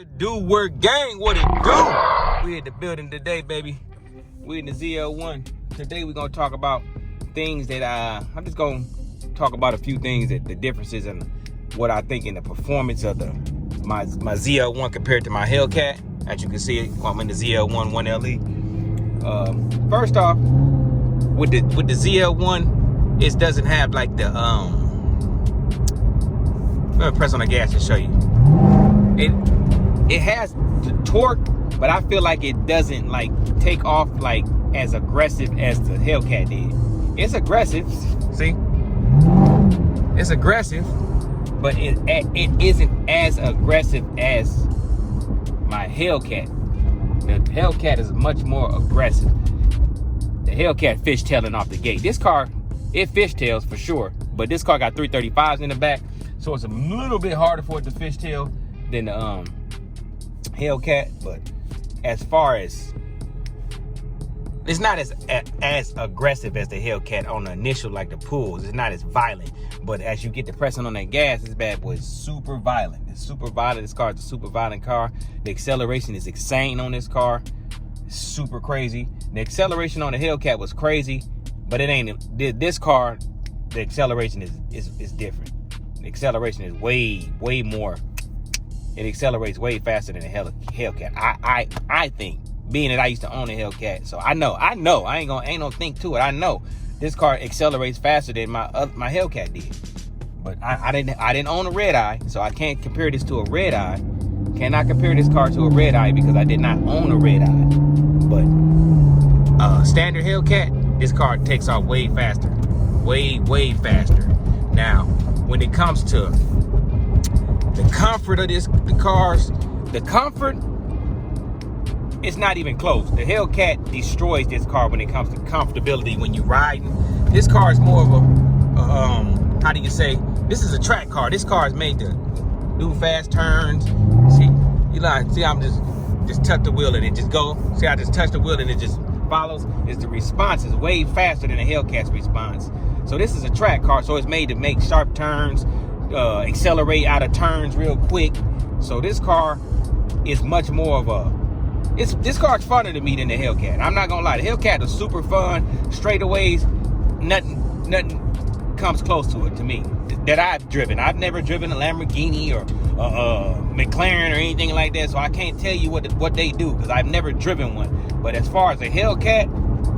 it do, work gang, what it do? We at the building today, baby. We in the ZL1. Today we're gonna talk about things that I'm just gonna talk about a few things that the differences and what I think in the performance of my ZL1 compared to my Hellcat. As you can see, I'm in the ZL1 1LE. First off, with the ZL1, it doesn't have like the let me press on the gas and show you. It has the torque, but I feel like it doesn't like take off like as aggressive as the Hellcat did. It's aggressive, see? It's aggressive, but it isn't as aggressive as my Hellcat. The Hellcat is much more aggressive. The Hellcat fishtailing off the gate. This car, it fishtails for sure, but this car got 335s in the back, so it's a little bit harder for it to fishtail than the Hellcat. But as far as, it's not as aggressive as the Hellcat on the initial, like the pulls. It's not as violent, but as you get to pressing on that gas, this bad boy is super violent. It's super violent. This car is a super violent car. The acceleration is insane on this car. It's super crazy. The acceleration on the Hellcat was crazy, but it ain't. This car, the acceleration is different. The acceleration is way more. It accelerates way faster than the Hellcat. I think, being that I used to own a Hellcat, so I know. I ain't no think to it. I know this car accelerates faster than my Hellcat did. But I didn't own a red eye, so I can't compare this to a red eye. Cannot compare this car to a red eye because I did not own a red eye. But standard Hellcat, this car takes off way faster, way faster. Now, when it comes to the comfort of the cars, the comfort, it's not even close. The Hellcat destroys this car when it comes to comfortability when you're riding. This car is more of a, how do you say? This is a track car. This car is made to do fast turns. See, I'm just touch the wheel and it just go. See, I just touch the wheel and it just follows. The response is way faster than the Hellcat's response. So this is a track car, so it's made to make sharp turns, accelerate out of turns real quick. So this car is much more of a, this car's funner to me than the Hellcat. I'm not gonna lie, the Hellcat is super fun, straightaways, nothing comes close to it to me that I've driven. I've never driven a Lamborghini or McLaren or anything like that, so I can't tell you what they do because I've never driven one. But as far as a Hellcat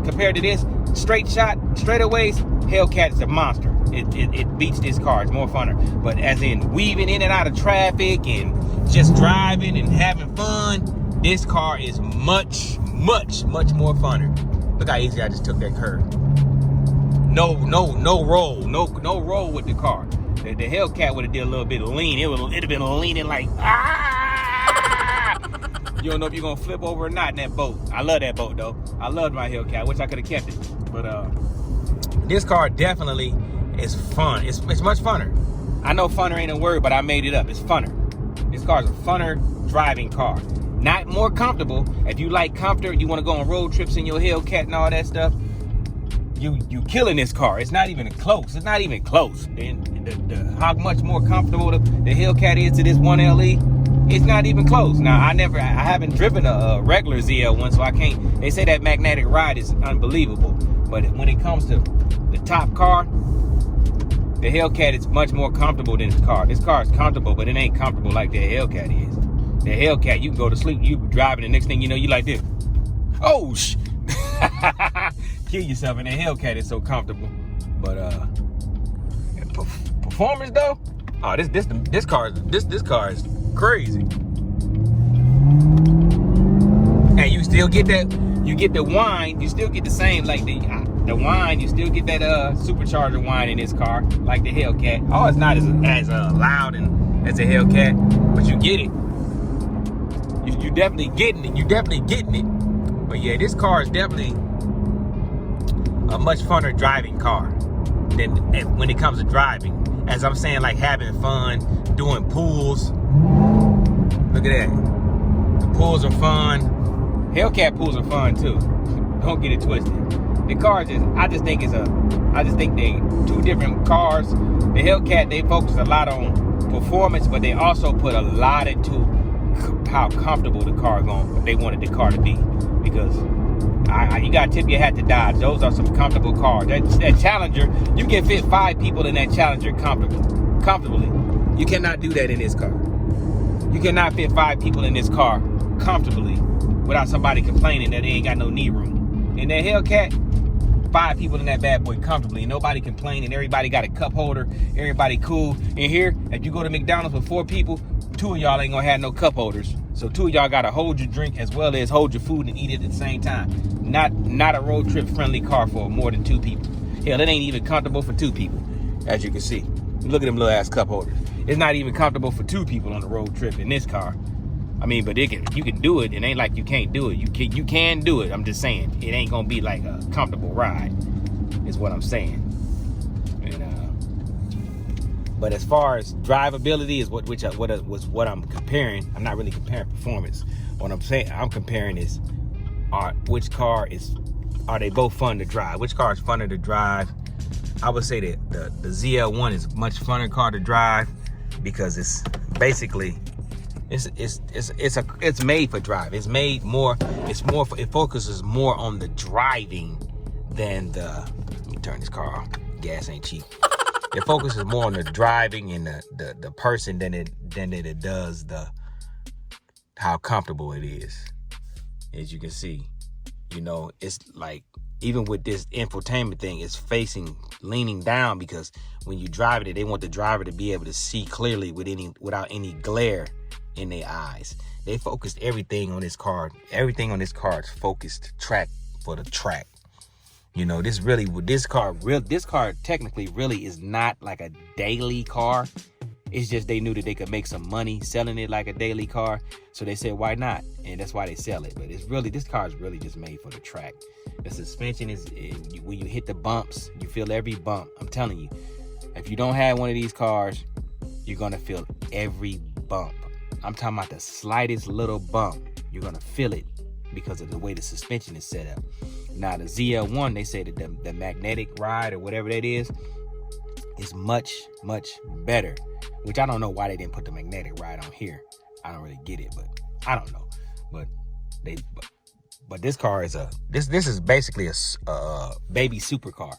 compared to this, straight shot, straightaways, Hellcat is a monster. It beats this car. It's more funner. But as in weaving in and out of traffic and just driving and having fun, this car is much more funner. Look how easy I just took that curve. No roll with the car. The Hellcat would have did a little bit of lean. It'd have been leaning like, ah! You don't know if you're gonna flip over or not in that boat. I love that boat though. I loved my Hellcat. I wish I could have kept it. But this car definitely is fun. It's much funner. I know funner ain't a word, but I made it up. It's funner. This car is a funner driving car. Not more comfortable. If you like comfort, you want to go on road trips in your Hellcat and all that stuff, you killing this car. It's not even close. It's not even close. How much more comfortable the Hellcat is to this 1LE, it's not even close. Now, I haven't driven a regular ZL1, so I can't. They say that magnetic ride is unbelievable. But when it comes to the top car, the Hellcat is much more comfortable than this car. This car is comfortable, but it ain't comfortable like the Hellcat is. The Hellcat, you can go to sleep, you driving, the next thing you know, you like this. Oh, kill yourself, and the Hellcat is so comfortable. But performance though, oh, this car is crazy. And you still get that, you get the whine, you still get the same like the whine, you still get that supercharger whine in this car like the Hellcat. Oh, it's not as loud as a Hellcat, but you get it. You definitely getting it. You definitely getting it. But yeah, this car is definitely a much funner driving car than when it comes to driving. As I'm saying, like having fun, doing pulls. Look at that. The pulls are fun. Hellcat pulls are fun too. Don't get it twisted. The car I just think they two different cars. The Hellcat, they focus a lot on performance, but they also put a lot into how comfortable they wanted the car to be. Because you gotta tip your hat to Dodge. Those are some comfortable cars. That Challenger, you can fit 5 people in that Challenger comfortably. You cannot do that in this car. You cannot fit 5 people in this car comfortably without somebody complaining that they ain't got no knee room. In that Hellcat, 5 people in that bad boy comfortably. Nobody complaining. Everybody got a cup holder. Everybody cool. In here, if you go to McDonald's with 4 people, 2 of y'all ain't gonna have no cup holders. So 2 of y'all gotta hold your drink as well as hold your food and eat it at the same time. Not a road trip friendly car for more than 2 people. Hell, it ain't even comfortable for 2 people, as you can see. Look at them little ass cup holders. It's not even comfortable for 2 people on the road trip in this car. I mean, but you can do it. It ain't like you can't do it. You can do it. I'm just saying, it ain't gonna be like a comfortable ride, is what I'm saying. But as far as drivability is what I'm comparing. I'm not really comparing performance. What I'm saying, I'm comparing is are they both fun to drive? Which car is funner to drive? I would say that the ZL1 is a much funner car to drive because it's basically it's made for drive. It's made more. It focuses more on the driving than the. Let me turn this car off. Gas ain't cheap. It focuses more on the driving and the person than it does how comfortable it is. As you can see, it's like even with this infotainment thing, it's leaning down because when you drive it, they want the driver to be able to see clearly without any glare in their eyes. They focused everything on this car. Everything on this car is focused track for the track. This car technically really is not like a daily car. It's just they knew that they could make some money selling it like a daily car. So they said, why not? And that's why they sell it. But this car is really just made for the track. The suspension when you hit the bumps, you feel every bump. I'm telling you, if you don't have one of these cars, you're going to feel every bump. I'm talking about the slightest little bump. You're going to feel it because of the way the suspension is set up. Now, the ZL1, they say that the magnetic ride or whatever that is much, much better. Which I don't know why they didn't put the magnetic ride on here. I don't really get it, but I don't know. But this car is this is basically a baby supercar.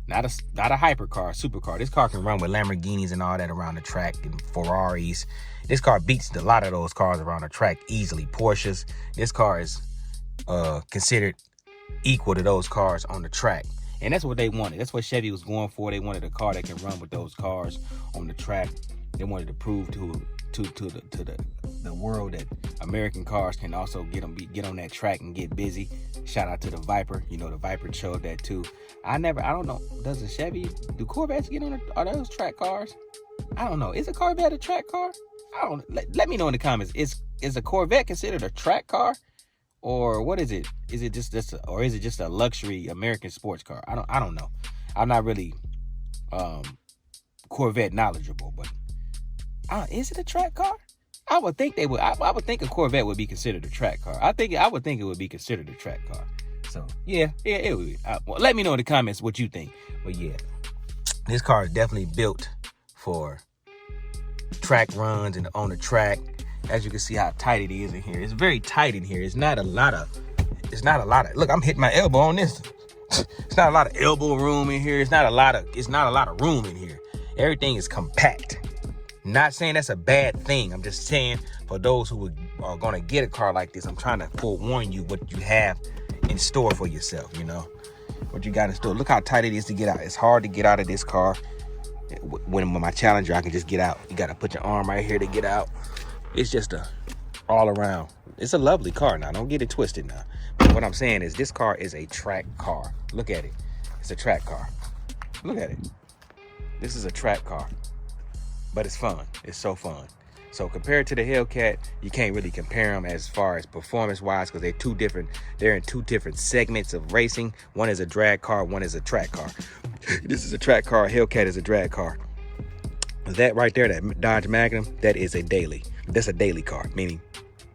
Not a hypercar, supercar. This car can run with Lamborghinis and all that around the track and Ferraris. This car beats a lot of those cars around the track easily. Porsches. This car is considered equal to those cars on the track. And that's what they wanted. That's what Chevy was going for. They wanted a car that can run with those cars on the track. They wanted to prove to the world that American cars can also get on that track and get busy. Shout out to the Viper. The Viper showed that too. I don't know. Do Corvettes get on are those track cars? I don't know. Is a Corvette a track car? I don't. Let me know in the comments. Is a Corvette considered a track car? Or what is it? Is it just a luxury American sports car? I don't know. I'm not really Corvette knowledgeable, but is it a track car? I would think they would. I would think a Corvette would be considered a track car. I would think it would be considered a track car. So yeah, it would be. Well, let me know in the comments what you think. But yeah, this car is definitely built for track runs and on the track. As you can see how tight it is in here. It's very tight in here. It's not a lot of, look, I'm hitting my elbow on this. It's not a lot of elbow room in here. It's not a lot of room in here. Everything is compact. Not saying that's a bad thing. I'm just saying for those who are going to get a car like this, I'm trying to forewarn you what you have in store for yourself, what you got in store. Look how tight it is to get out. It's hard to get out of this car. When my Challenger, I can just get out. You got to put your arm right here to get out. It's just all around. It's a lovely car now. Don't get it twisted now. But what I'm saying is this car is a track car. Look at it. It's a track car. Look at it. This is a track car. But it's fun. It's so fun. So compared to the Hellcat, you can't really compare them as far as performance-wise because they're in two different segments of racing. One is a drag car, one is a track car. This is a track car. Hellcat is a drag car. That right there, that Dodge Magnum, that is a daily. That's a daily car, meaning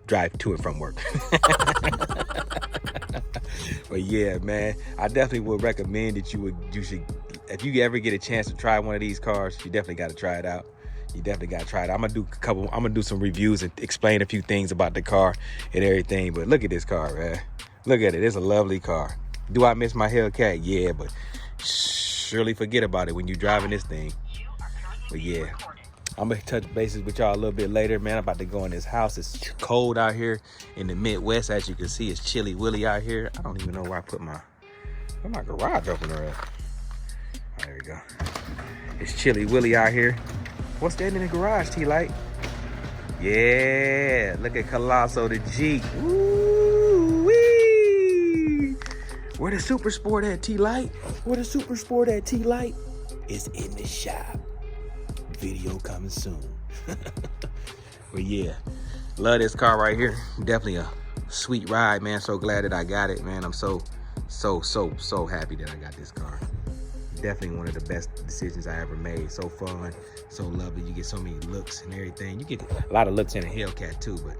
drive to and from work. But yeah, man, I definitely would recommend that you should, if you ever get a chance to try one of these cars, you definitely got to try it out. You definitely gotta try it. I'm gonna do some reviews and explain a few things about the car and everything. But look at this car, man. Look at it. It's a lovely car. Do I miss my Hellcat? Yeah, but surely forget about it when you're driving this thing. But yeah, I'm gonna touch bases with y'all a little bit later, man. I'm about to go in this house. It's cold out here in the Midwest. As you can see, it's chilly willy out here. I don't even know where I put my garage opener at. Oh, there we go. It's chilly willy out here. What's that in the garage, T-Light? Yeah, look at Colosso the Jeep. Woo-wee! Where the Super Sport at, T-Light? Where the Super Sport at, T-Light? It's in the shop. Video coming soon. But yeah, love this car right here. Definitely a sweet ride, man. So glad that I got it, man. I'm so happy that I got this car. Definitely one of the best decisions I ever made. So fun, so lovely. You get so many looks and everything. You get a lot of looks in a Hellcat too, but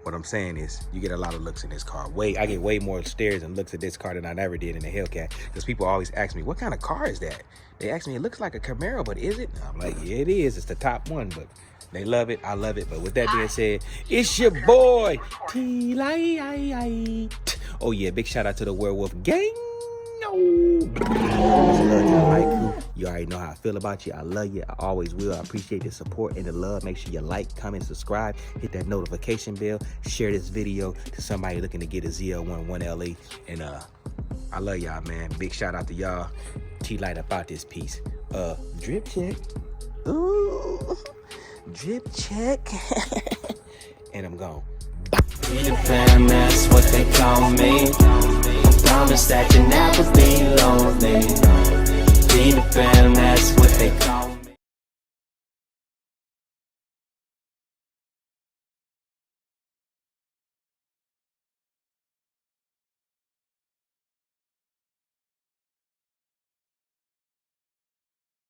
what I'm saying is you get a lot of looks in this car. I get way more stares and looks at this car than I ever did in the Hellcat, because people always ask me, what kind of car is that? They ask me, it looks like a Camaro, but is it? I'm like, yeah, it is. It's the top one, but they love it. I love it. But with that being said, it's your boy, T-Light. Oh yeah, big shout out to the Werewolf Gang. You already know how I feel about you. I love you. I always will. I appreciate the support and the love. Make sure you like, comment, subscribe, hit that notification bell, share this video to somebody looking to get a ZL1 1LE. And I love y'all, man. Big shout out to y'all. T-Light about this piece. Drip check. Ooh, drip check. And I'm gone. Be the fam, that's what they call me. Promise that you never be lonely. Be the fam, that's what they call me.